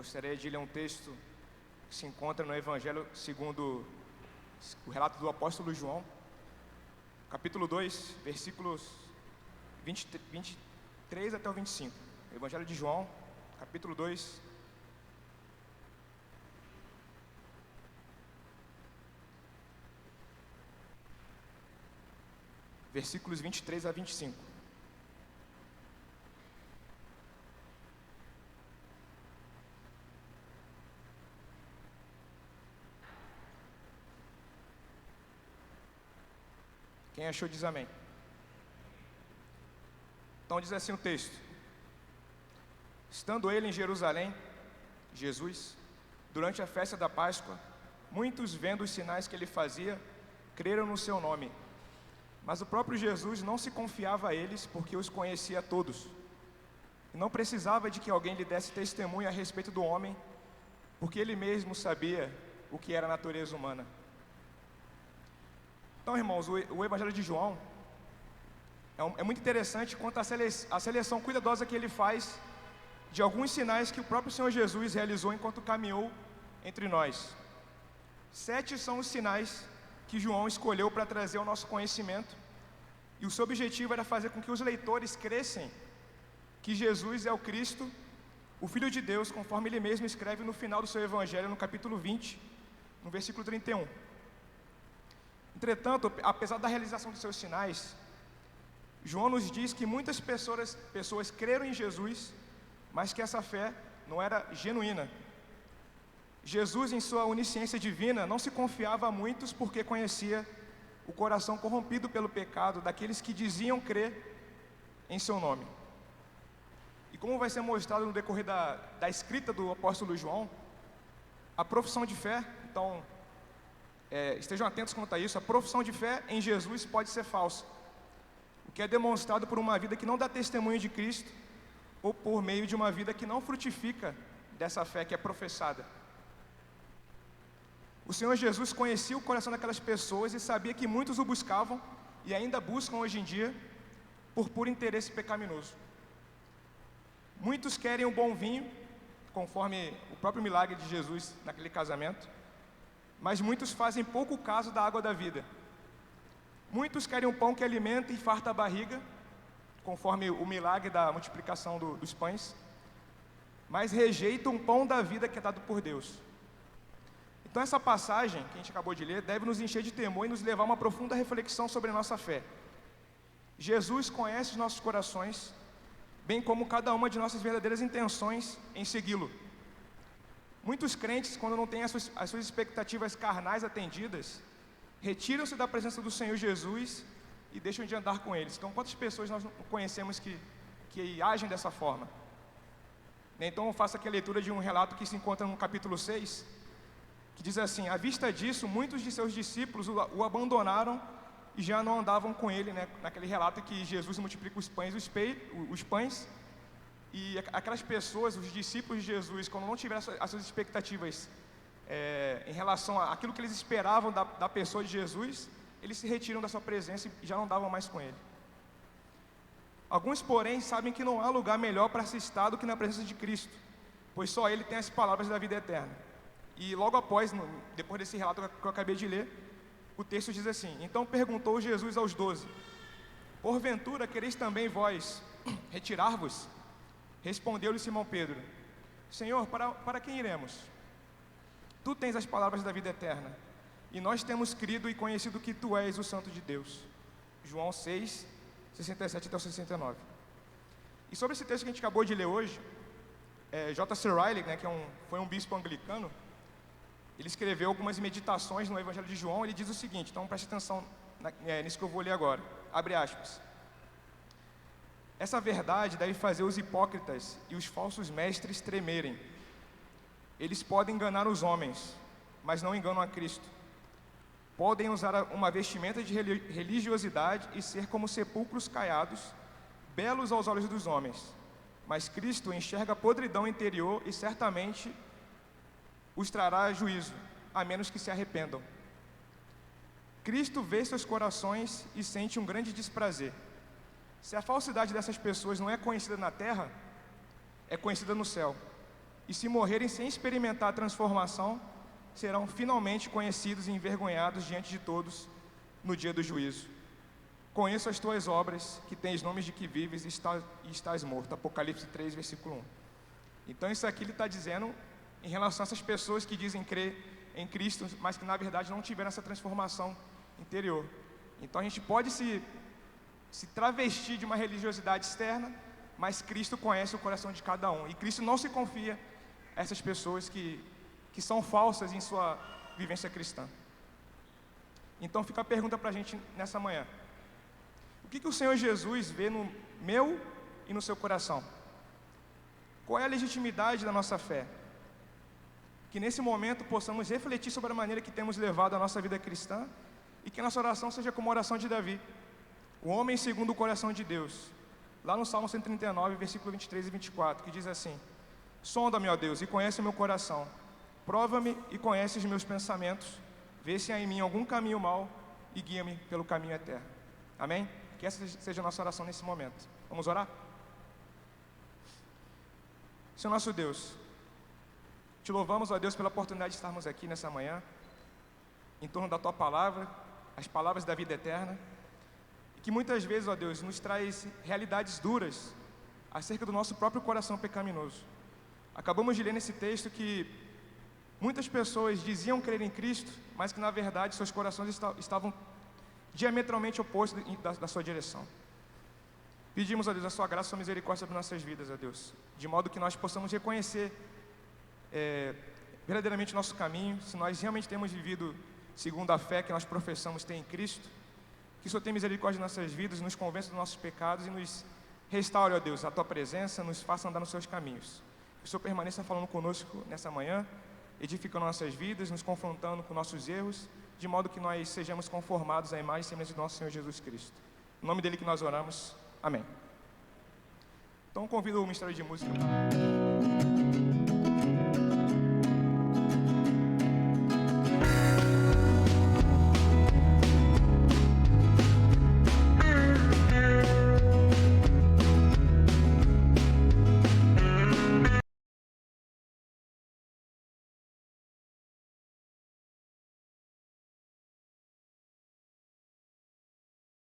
Gostaria de ler um texto que se encontra no Evangelho segundo o relato do apóstolo João, capítulo 2, versículos 23 até o 25. Evangelho de João, capítulo 2, versículos 23 a 25. Quem achou diz amém. Então diz assim o texto: estando ele em Jerusalém, Jesus, durante a festa da Páscoa, muitos, vendo os sinais que ele fazia, creram no seu nome. Mas o próprio Jesus não se confiava a eles, porque os conhecia todos, e não precisava de que alguém lhe desse testemunho a respeito do homem, porque ele mesmo sabia o que era a natureza humana. Então, irmãos, o Evangelho de João é muito interessante quanto à seleção cuidadosa que ele faz de alguns sinais que o próprio Senhor Jesus realizou enquanto caminhou entre nós. 7 são os sinais que João escolheu para trazer ao nosso conhecimento, e o seu objetivo era fazer com que os leitores crescem que Jesus é o Cristo, o Filho de Deus, conforme ele mesmo escreve no final do seu Evangelho, no capítulo 20, no versículo 31. Entretanto, apesar da realização dos seus sinais, João nos diz que muitas pessoas creram em Jesus, mas que essa fé não era genuína. Jesus, em sua onisciência divina, não se confiava a muitos porque conhecia o coração corrompido pelo pecado daqueles que diziam crer em seu nome. E como vai ser mostrado no decorrer da escrita do apóstolo João, a profissão de fé, então, estejam atentos quanto a isso, a profissão de fé em Jesus pode ser falsa, o que é demonstrado por uma vida que não dá testemunho de Cristo, ou por meio de uma vida que não frutifica dessa fé que é professada. O Senhor Jesus conhecia o coração daquelas pessoas e sabia que muitos o buscavam, e ainda buscam hoje em dia, por puro interesse pecaminoso. Muitos querem o bom vinho, conforme o próprio milagre de Jesus naquele casamento, mas muitos fazem pouco caso da água da vida. Muitos querem um pão que alimenta e farta a barriga, conforme o milagre da multiplicação dos pães, mas rejeitam o pão da vida que é dado por Deus. Então essa passagem que a gente acabou de ler deve nos encher de temor e nos levar a uma profunda reflexão sobre a nossa fé. Jesus conhece os nossos corações, bem como cada uma de nossas verdadeiras intenções em segui-lo. Muitos crentes, quando não têm as suas expectativas carnais atendidas, retiram-se da presença do Senhor Jesus e deixam de andar com eles. Então, quantas pessoas nós conhecemos que agem dessa forma? Então, eu faço aqui a leitura de um relato que se encontra no capítulo 6, que diz assim: à vista disso, muitos de seus discípulos o abandonaram e já não andavam com ele, né? Naquele relato que Jesus multiplica os pães, e aquelas pessoas, os discípulos de Jesus, quando não tiveram as suas expectativas em relação àquilo que eles esperavam da pessoa de Jesus, eles se retiram da sua presença e já não andavam mais com ele. Alguns, porém, sabem que não há lugar melhor para se estar do que na presença de Cristo, pois só ele tem as palavras da vida eterna. E logo após, depois desse relato que eu acabei de ler, o texto diz assim: então perguntou Jesus aos 12: porventura quereis também vós retirar-vos? Respondeu-lhe Simão Pedro: Senhor, para quem iremos? Tu tens as palavras da vida eterna, e nós temos crido e conhecido que tu és o Santo de Deus. João 6, 67 até 69. E sobre esse texto que a gente acabou de ler hoje, J.C. Riley, né, que foi um bispo anglicano, ele escreveu algumas meditações no Evangelho de João. Ele diz o seguinte, então preste atenção nisso que eu vou ler agora. Abre aspas. Essa verdade deve fazer os hipócritas e os falsos mestres tremerem. Eles podem enganar os homens, mas não enganam a Cristo. Podem usar uma vestimenta de religiosidade e ser como sepulcros caiados, belos aos olhos dos homens. Mas Cristo enxerga a podridão interior e certamente os trará a juízo, a menos que se arrependam. Cristo vê seus corações e sente um grande desprazer. Se a falsidade dessas pessoas não é conhecida na terra, é conhecida no céu. e se morrerem sem experimentar a transformação, serão finalmente conhecidos e envergonhados diante de todos no dia do juízo. Conheço as tuas obras, que tens nomes de que vives e estás morto. Apocalipse 3, versículo 1. Então isso aqui ele está dizendo em relação a essas pessoas que dizem crer em Cristo, mas que na verdade não tiveram essa transformação interior. Então a gente pode se travestir de uma religiosidade externa, mas Cristo conhece o coração de cada um. E Cristo não se confia a essas pessoas que são falsas em sua vivência cristã. Então fica a pergunta para a gente nessa manhã. O que o Senhor Jesus vê no meu e no seu coração? Qual é a legitimidade da nossa fé? Que nesse momento possamos refletir sobre a maneira que temos levado a nossa vida cristã e que a nossa oração seja como a oração de Davi, o homem segundo o coração de Deus. Lá no Salmo 139, versículo 23 e 24, que diz assim: sonda-me, ó Deus, e conhece o meu coração. Prova-me e conhece os meus pensamentos. Vê se há em mim algum caminho mau e guia-me pelo caminho eterno. Amém? Que essa seja a nossa oração nesse momento. Vamos orar? Senhor nosso Deus, te louvamos, ó Deus, pela oportunidade de estarmos aqui nessa manhã, em torno da Tua Palavra, as palavras da vida eterna, e que muitas vezes, ó Deus, nos traz realidades duras acerca do nosso próprio coração pecaminoso. Acabamos de ler nesse texto que muitas pessoas diziam crer em Cristo, mas que na verdade seus corações estavam diametralmente opostos da sua direção. Pedimos a Deus a sua graça e a sua misericórdia sobre nossas vidas, a Deus, de modo que nós possamos reconhecer verdadeiramente nosso caminho, se nós realmente temos vivido segundo a fé que nós professamos ter em Cristo, que o Senhor tenha misericórdia de nossas vidas, nos convença dos nossos pecados e nos restaure, ó Deus, a Tua presença, nos faça andar nos Seus caminhos. Que o Senhor permaneça falando conosco nessa manhã, edificando nossas vidas, nos confrontando com nossos erros, de modo que nós sejamos conformados à imagem e semelhança do nosso Senhor Jesus Cristo. Em nome dele que nós oramos. Amém. Então convido o Ministério de Música.